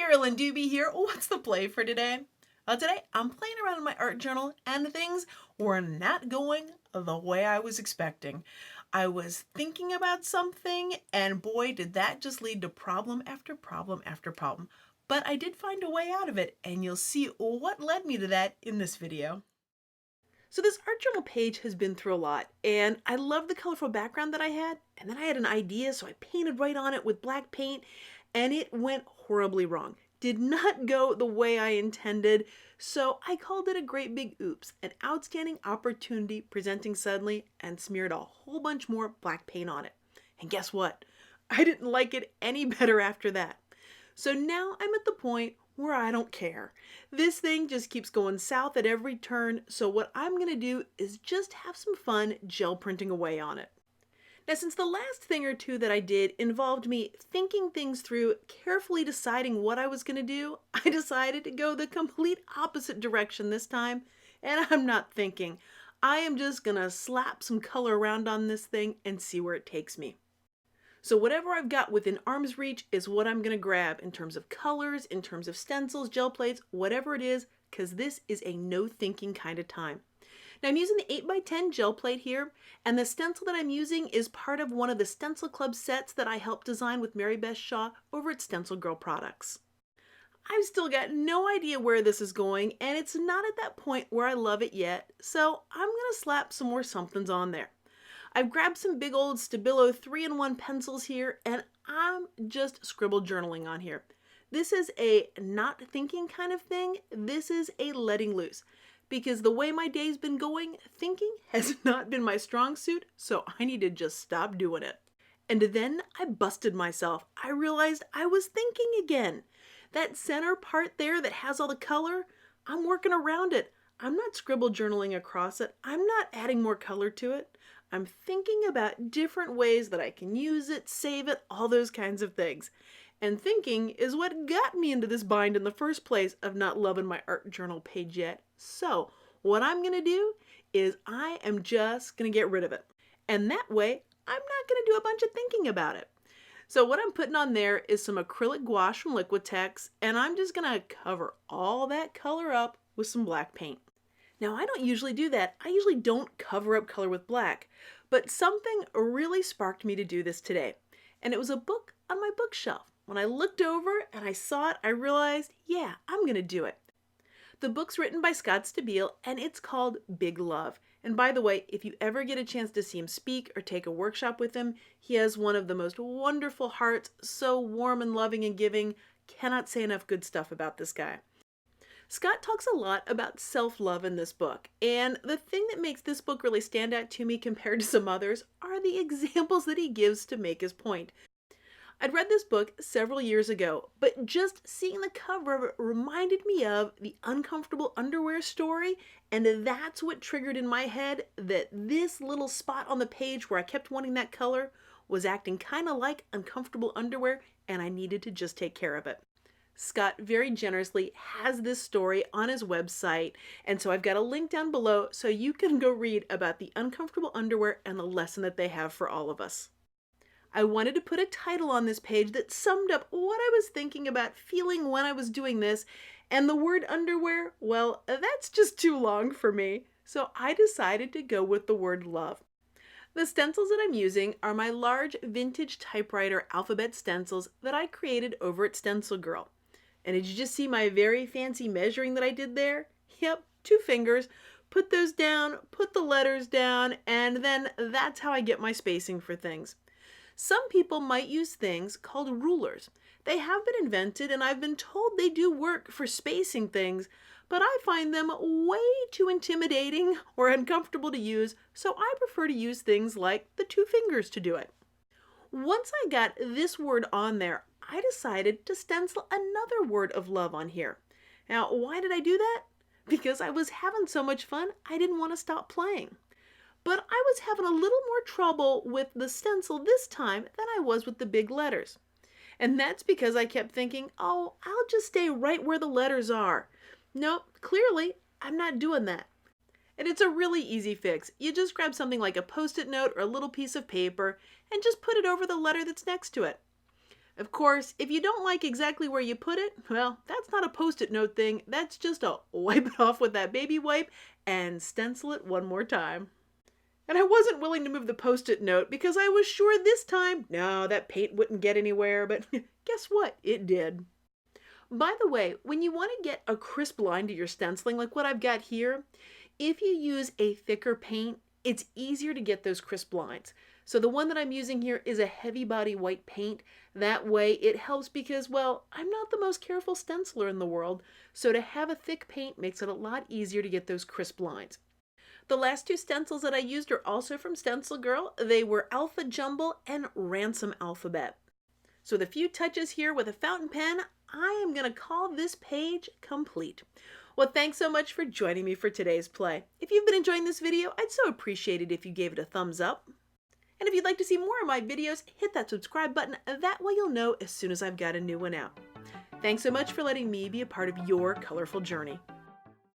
Carolyn Dube here. What's the play for today? Today I'm playing around in my art journal and things were not going the way I was expecting. I was thinking about something and boy did that just lead to problem after problem after problem. But I did find a way out of it and you'll see what led me to that in this video. So this art journal page has been through a lot and I love the colorful background that I had, and then I had an idea so I painted right on it with black paint and it went horribly wrong. Did not go the way I intended, so I called it a great big oops, an outstanding opportunity presenting suddenly, and smeared a whole bunch more black paint on it. And guess what? I didn't like it any better after that. So now I'm at the point where I don't care. This thing just keeps going south at every turn, so what I'm going to do is just have some fun gel printing away on it. Now, since the last thing or two that I did involved me thinking things through, carefully deciding what I was going to do, I decided to go the complete opposite direction this time, and I'm not thinking. I am just going to slap some color around on this thing and see where it takes me. So whatever I've got within arm's reach is what I'm going to grab in terms of colors, in terms of stencils, gel plates, whatever it is, because this is a no thinking kind of time. Now I'm using the 8x10 gel plate here, and the stencil that I'm using is part of one of the Stencil Club sets that I helped design with Mary Beth Shaw over at StencilGirl Products. I've still got no idea where this is going, and it's not at that point where I love it yet, so I'm going to slap some more somethings on there. I've grabbed some big old Stabilo 3-in-1 pencils here, and I'm just scribble journaling on here. This is a not thinking kind of thing. This is a letting loose. Because the way my day's been going, thinking has not been my strong suit, so I need to just stop doing it. And then I busted myself. I realized I was thinking again. That center part there that has all the color, I'm working around it. I'm not scribble journaling across it. I'm not adding more color to it. I'm thinking about different ways that I can use it, save it, all those kinds of things. And thinking is what got me into this bind in the first place of not loving my art journal page yet. So what I'm going to do is I am just going to get rid of it. And that way I'm not going to do a bunch of thinking about it. So what I'm putting on there is some acrylic gouache from Liquitex, and I'm just going to cover all that color up with some black paint. Now I don't usually do that. I usually don't cover up color with black, but something really sparked me to do this today. And it was a book on my bookshelf. When I looked over and I saw it, I realized, yeah, I'm going to do it. The book's written by Scott Stabile and it's called Big Love. And by the way, if you ever get a chance to see him speak or take a workshop with him, he has one of the most wonderful hearts, so warm and loving and giving. Cannot say enough good stuff about this guy. Scott talks a lot about self-love in this book, and the thing that makes this book really stand out to me compared to some others are the examples that he gives to make his point. I'd read this book several years ago, but just seeing the cover of it reminded me of the uncomfortable underwear story, and that's what triggered in my head that this little spot on the page where I kept wanting that color was acting kind of like uncomfortable underwear, and I needed to just take care of it. Scott very generously has this story on his website, and so I've got a link down below so you can go read about the uncomfortable underwear and the lesson that they have for all of us. I wanted to put a title on this page that summed up what I was thinking about feeling when I was doing this, and the word underwear, well, that's just too long for me, so I decided to go with the word love. The stencils that I'm using are my large vintage typewriter alphabet stencils that I created over at StencilGirl. And did you just see my very fancy measuring that I did there? Yep, 2 fingers. Put those down, put the letters down, and then that's how I get my spacing for things. Some people might use things called rulers. They have been invented and I've been told they do work for spacing things, but I find them way too intimidating or uncomfortable to use, so I prefer to use things like the 2 fingers to do it. Once I got this word on there, I decided to stencil another word of love on here. Now, why did I do that? Because I was having so much fun, I didn't want to stop playing. But I was having a little more trouble with the stencil this time than I was with the big letters. And that's because I kept thinking, oh, I'll just stay right where the letters are. Nope, clearly, I'm not doing that. And it's a really easy fix. You just grab something like a Post-it note or a little piece of paper and just put it over the letter that's next to it. Of course, if you don't like exactly where you put it, well, that's not a Post-it note thing. That's just a wipe it off with that baby wipe and stencil it one more time. And I wasn't willing to move the Post-it note because I was sure this time, no, that paint wouldn't get anywhere, but guess what? It did. By the way, when you want to get a crisp line to your stenciling, like what I've got here, if you use a thicker paint, it's easier to get those crisp lines. So the one that I'm using here is a heavy body white paint. That way it helps because, well, I'm not the most careful stenciler in the world, so to have a thick paint makes it a lot easier to get those crisp lines. The last two stencils that I used are also from StencilGirl. They were Alpha Jumble and Ransom Alphabet. So with a few touches here with a fountain pen, I am going to call this page complete. Well, thanks so much for joining me for today's play. If you've been enjoying this video, I'd so appreciate it if you gave it a thumbs up. And if you'd like to see more of my videos, hit that subscribe button. That way you'll know as soon as I've got a new one out. Thanks so much for letting me be a part of your colorful journey.